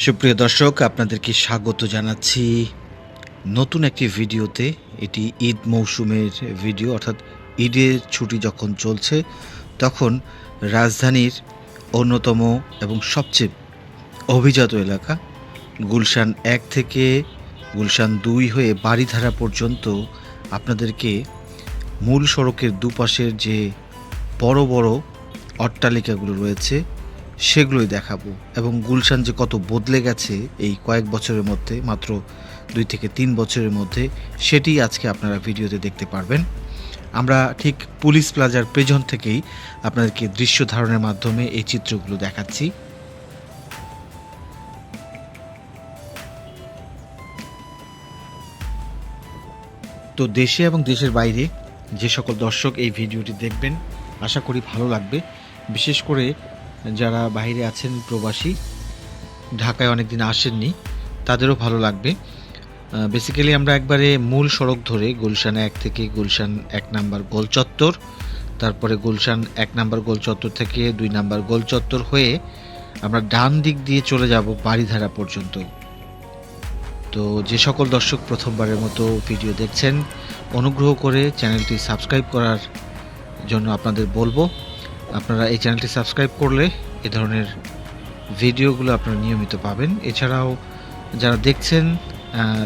সুপ্রিয় দর্শক, আপনাদেরকে স্বাগত জানাচ্ছি নতুন একটি ভিডিওতে। এটি ঈদ মৌসুমের ভিডিও, অর্থাৎ ঈদের ছুটি যখন চলছে তখন রাজধানীর অন্যতম এবং সবচেয়ে অভিজাত এলাকা গুলশান ১ থেকে গুলশান ২ হয়ে বারিধারা পর্যন্ত আপনাদেরকে মূল সড়কের দুপাশের যে বড় বড় অট্টালিকাগুলো রয়েছে সেগুলোই দেখাবো, এবং গুলশান যে কত বদলে গেছে এই কয়েক বছরের মধ্যে, মাত্র ২ থেকে ৩ বছরের মধ্যে, সেটি আজকে আপনারা ভিডিওতে দেখতে পারবেন। আমরা ঠিক পুলিশ প্লাজার পেছন থেকেই আপনাদেরকে দৃশ্য ধারণের মাধ্যমে এই চিত্রগুলো দেখাচ্ছি। তো দেশে এবং দেশের বাইরে যে সকল দর্শক এই ভিডিওটি দেখবেন, আশা করি ভালো লাগবে। বিশেষ করে যারা বাইরে আছেন, প্রবাসী, ঢাকায় অনেক দিন আসেননি, তাদেরও ভালো লাগবে। বেসিক্যালি আমরা একবারে মূল সড়ক ধরে গুলশান ১ থেকে গুলশান ১ নাম্বার গোল চত্বর, তারপরে গুলশান ১ নাম্বার গোল চত্বর থেকে ২ নাম্বার গোল চত্বর হয়ে আমরা ডান দিক দিয়ে চলে যাব বারিধারা পর্যন্ত। তো যে সকল দর্শক প্রথমবারের মতো ভিডিও দেখছেন, অনুগ্রহ করে চ্যানেলটি সাবস্ক্রাইব করার জন্য আপনাদের বলবো। আপনারা এই চ্যানেলটি সাবস্ক্রাইব করলে এ ধরনের ভিডিওগুলো আপনারা নিয়মিত পাবেন। এছাড়াও যারা দেখছেন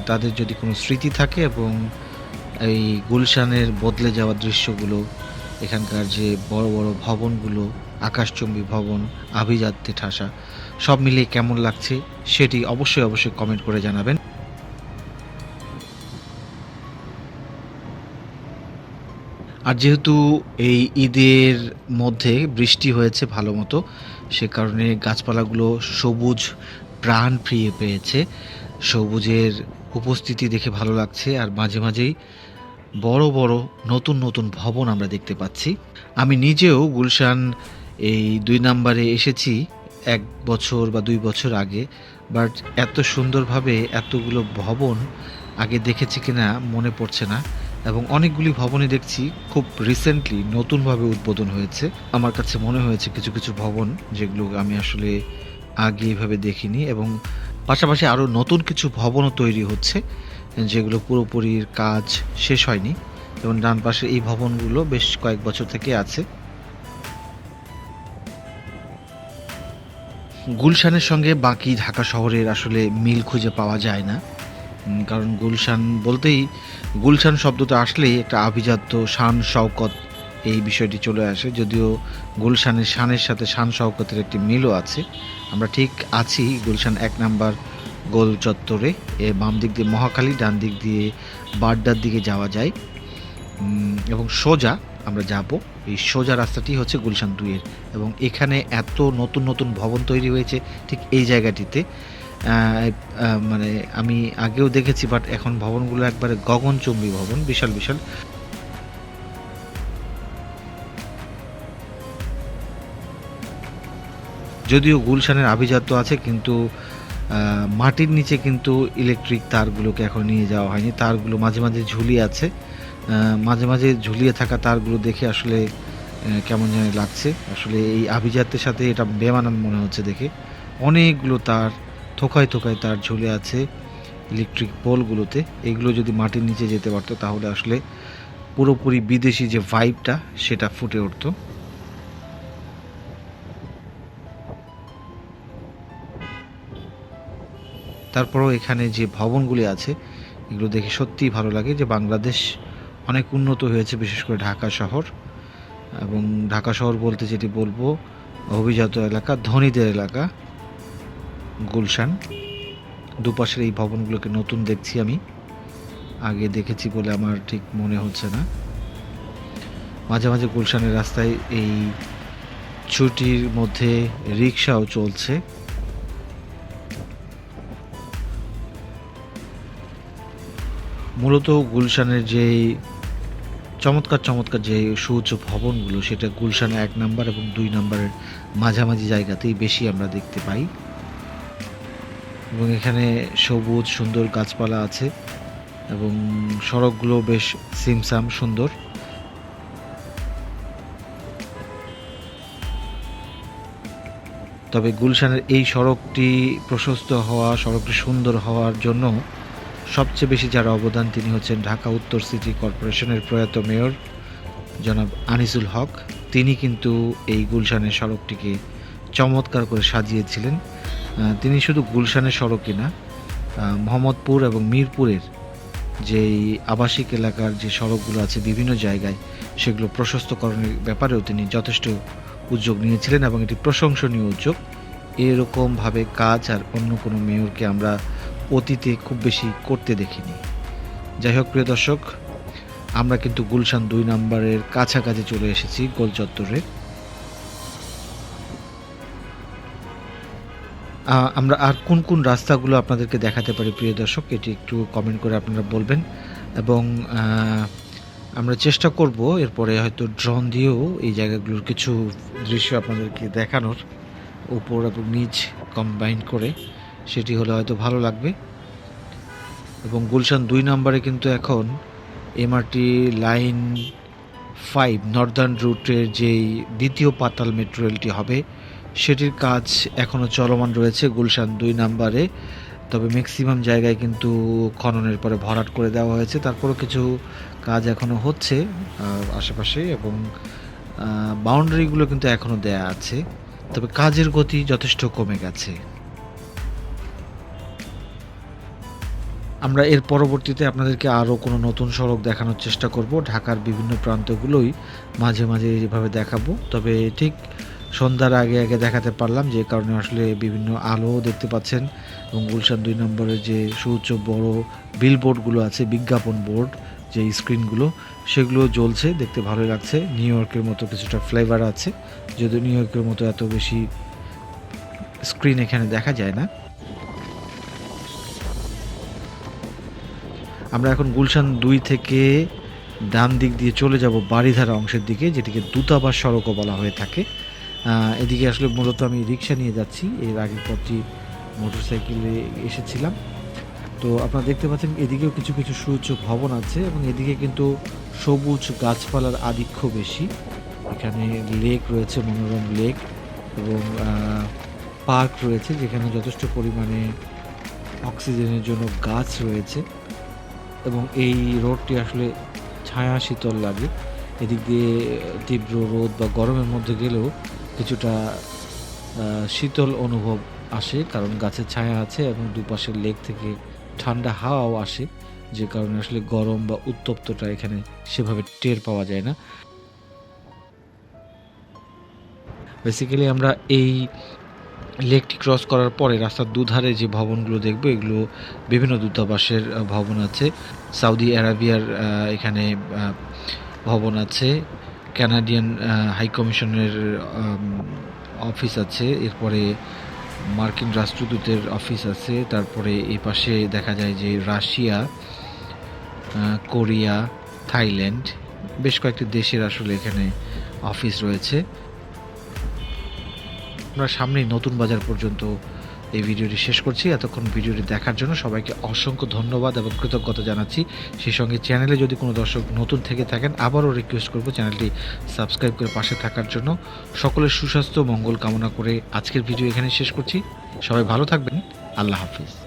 তাদের যদি কোনো স্মৃতি থাকে এবং এই গুলশানের বদলে যাওয়া দৃশ্যগুলো, এখানকার যে বড় বড় ভবনগুলো, আকাশচুম্বী ভবন, আভিজাত্যে ঠাসা, সব মিলিয়ে কেমন লাগছে সেটি অবশ্যই কমেন্ট করে জানাবেন। আর যেহেতু এই ঈদের মধ্যে বৃষ্টি হয়েছে ভালো মতো, সে কারণে গাছপালাগুলো সবুজ প্রাণ ফিরে পেয়েছে। সবুজের উপস্থিতি দেখে ভালো লাগছে, আর মাঝে মাঝেই বড় বড় নতুন নতুন ভবন আমরা দেখতে পাচ্ছি। আমি নিজেও গুলশান এই ২ নাম্বারে এসেছি ১ বছর বা ২ বছর আগে, বাট এত সুন্দরভাবে এতগুলো ভবন আগে দেখেছি কিনা মনে পড়ছে না। এবং অনেকগুলি ভবনই দেখছি খুব রিসেন্টলি নতুনভাবে উদ্বোধন হয়েছে। আমার কাছে মনে হয়েছে কিছু কিছু ভবন যেগুলো আমি আসলে আগে এভাবে দেখিনি, এবং পাশাপাশি আরও নতুন কিছু ভবনও তৈরি হচ্ছে যেগুলো পুরোপুরি কাজ শেষ হয়নি। এবং ডান পাশে এই ভবনগুলো বেশ কয়েক বছর থেকে আছে। গুলশানের সঙ্গে বাকি ঢাকা শহরের আসলে মিল খুঁজে পাওয়া যায় না, কারণ গুলশান বলতেই, গুলশান শব্দটা আসলেই একটা আভিজাত্য, শান শওকত, এই বিষয়টি চলে আসে। যদিও গুলশানের শানের সাথে শান শওকতের একটি মিলও আছে। আমরা ঠিক আছি গুলশান ১ নাম্বার গোল চত্বরে। বাম দিক দিয়ে মহাখালী, ডান দিক দিয়ে বাড্ডার দিকে যাওয়া যায়, এবং সোজা আমরা যাব। এই সোজা রাস্তাটি হচ্ছে গুলশান ২ এর, এবং এখানে এত নতুন নতুন ভবন তৈরি হয়েছে ঠিক এই জায়গাটিতে। মানে আমি আগেও দেখেছি, বাট এখন ভবনগুলো একবারে গগনচুম্বী ভবন, বিশাল বিশাল। যদিও গুলশানের আভিজাত্য আছে, কিন্তু মাটির নিচে কিন্তু ইলেকট্রিক তারগুলোকে এখন নিয়ে যাওয়া হয়নি। তারগুলো মাঝে মাঝে ঝুলিয়ে আছে, মাঝে মাঝে ঝুলিয়ে থাকা তারগুলো দেখে আসলে কেমন যেন লাগছে। আসলে এই আভিজাত্যের সাথে এটা বেমানান মনে হচ্ছে দেখে। অনেকগুলো তার, থোকায় থোকায় তার ঝুলে আছে ইলেকট্রিক পোলগুলোতে। এগুলো যদি মাটির নিচে যেতে পারতো তাহলে আসলে পুরোপুরি বিদেশি যে ভাইবটা সেটা ফুটে উঠতো। তারপরেও এখানে যে ভবনগুলি আছে এগুলো দেখে সত্যিই ভালো লাগে যে বাংলাদেশ অনেক উন্নত হয়েছে, বিশেষ করে ঢাকা শহর। এবং ঢাকা শহর বলতে যেটি বলবো, অভিজাত এলাকা, ধনীদের এলাকা গুলশান। দুপাশের এই ভবনগুলোকে নতুন দেখছি আমি, আগে দেখেছি বলে আমার ঠিক মনে হচ্ছে না। মাঝে মাঝে গুলশানের রাস্তায় এই ছুটির মধ্যে রিক্সাও চলছে। মূলত গুলশানের যে চমৎকার চমৎকার যে সুউচ্চ ভবনগুলো, সেটা গুলশান ১ নাম্বার এবং ২ নাম্বারের মাঝামাঝি জায়গাতেই বেশি আমরা দেখতে পাই। এবং এখানে সবুজ সুন্দর গাছপালা আছে, এবং সড়কগুলো বেশ সিমসাম সুন্দর। তবে গুলশানের এই সড়কটি প্রশস্ত হওয়া, সড়কটি সুন্দর হওয়ার জন্য সবচেয়ে বেশি যার অবদান তিনি হচ্ছেন ঢাকা উত্তর সিটি কর্পোরেশনের প্রয়াত মেয়র জনাব আনিসুল হক। তিনি কিন্তু এই গুলশানের সড়কটিকে চমৎকার করে সাজিয়েছিলেন। তিনি শুধু গুলশানের সড়কই না, মোহাম্মদপুর এবং মিরপুরের যেই আবাসিক এলাকার যে সড়কগুলো আছে বিভিন্ন জায়গায়, সেগুলো প্রশস্তকরণের ব্যাপারেও তিনি যথেষ্ট উদ্যোগ নিয়েছিলেন এবং এটি প্রশংসনীয় উদ্যোগ। এরকমভাবে কাজ আর অন্য কোনো মেয়রকে আমরা অতীতে খুব বেশি করতে দেখিনি। যাই হোক প্রিয় দর্শক, আমরা কিন্তু গুলশান 2 নম্বরের কাছাকাছি চলে এসেছি গোল চত্বরে। আমরা আর কোন কোন রাস্তাগুলো আপনাদেরকে দেখাতে পারি প্রিয় দর্শক, এটি একটু কমেন্ট করে আপনারা বলবেন এবং আমরা চেষ্টা করব এরপরে হয়তো ড্রোন দিয়েও এই জায়গাগুলোর কিছু দৃশ্য আপনাদেরকে দেখানোর, উপর এবং নিচ কম্বাইন করে, সেটি হলে হয়তো ভালো লাগবে। এবং গুলশান 2 নম্বরে কিন্তু এখন এমআরটি লাইন 5 নর্দার্ন রুটের যেই দ্বিতীয় পাতাল মেট্রো রেলটি হবে, সেটির কাজ এখনও চলমান রয়েছে গুলশান 2 নম্বরে। তবে ম্যাক্সিমাম জায়গায় কিন্তু খননের পরে ভরাট করে দেওয়া হয়েছে, তারপরও কিছু কাজ এখনও হচ্ছে আশেপাশে এবং বাউন্ডারিগুলো কিন্তু এখনও দেয়া আছে, তবে কাজের গতি যথেষ্ট কমে গেছে। আমরা এর পরবর্তীতে আপনাদেরকে আরও কোনো নতুন সড়ক দেখানোর চেষ্টা করব। ঢাকার বিভিন্ন প্রান্তগুলোই মাঝে মাঝে যেভাবে দেখাবো, তবে ঠিক সন্ধ্যার আগে আগে দেখাতে পারলাম, যে কারণে আসলে বিভিন্ন আলো দেখতে পাচ্ছেন এবং গুলশান 2 নম্বরের যে সুউচ্চ বড় বিলবোর্ডগুলো আছে, বিজ্ঞাপন বোর্ড, যে স্ক্রিনগুলো, সেগুলো জ্বলছে, দেখতে ভালো লাগছে। নিউ ইয়র্কের মতো কিছুটা ফ্লেভার আছে, যদিও নিউ ইয়র্কের মতো এত বেশি স্ক্রিন এখানে দেখা যায় না। আমরা এখন গুলশান 2 থেকে ডান দিক দিয়ে চলে যাব বাড়িধারা অংশের দিকে, যেটিকে দূতাবাস সড়কও বলা হয়ে থাকে। এদিকে আসলে মূলত আমি রিক্সা নিয়ে যাচ্ছি, এর আগের পথটি মোটরসাইকেলে এসেছিলাম। তো আপনারা দেখতে পাচ্ছেন এদিকেও কিছু কিছু সুউচ্চ ভবন আছে এবং এদিকে কিন্তু সবুজ গাছপালার আধিক্য বেশি। এখানে লেক রয়েছে, মনোরম লেক, এবং পার্ক রয়েছে যেখানে যথেষ্ট পরিমাণে অক্সিজেনের জন্য গাছ রয়েছে এবং এই রোডটি আসলে ছায়া শীতল লাগে। এদিক দিয়ে তীব্র রোদ বা গরমের মধ্যে গেলেও কিছুটা শীতল অনুভব আসে, কারণ গাছের ছায়া আছে এবং দুপাশের লেক থেকে ঠান্ডা হাওয়াও আসে, যে কারণে আসলে গরম বা উত্তপ্তটা এখানে সেভাবে টের পাওয়া যায় না। বেসিক্যালি আমরা এই লেকটি ক্রস করার পরে রাস্তার দুধারে যে ভবনগুলো দেখব, এগুলো বিভিন্ন দূতাবাসের ভবন আছে। সৌদি আরবিয়ার এখানে ভবন আছে, কানাডিয়ান হাই কমিশনের অফিস আছে, এরপরে মার্কিন রাষ্ট্রদূতের অফিস আছে, তারপরে এই পাশে দেখা যায় যে রাশিয়া, কোরিয়া, থাইল্যান্ড, বেশ কয়েকটি দেশের আসলে এখানে অফিস রয়েছে। আমরা সামনেই নতুন বাজার পর্যন্ত এই ভিডিওটি শেষ করছি। এতক্ষণ ভিডিওটি দেখার জন্য সবাইকে অসংখ্য ধন্যবাদ এবং কৃতজ্ঞতা জানাচ্ছি। সেই সঙ্গে চ্যানেলে যদি কোনো দর্শক নতুন থেকে থাকেন, আবারও রিকোয়েস্ট করব চ্যানেলটি সাবস্ক্রাইব করে পাশে থাকার জন্য। সকলের সুস্বাস্থ্য মঙ্গল কামনা করে আজকের ভিডিও এখানে শেষ করছি। সবাই ভালো থাকবেন। আল্লাহ হাফিজ।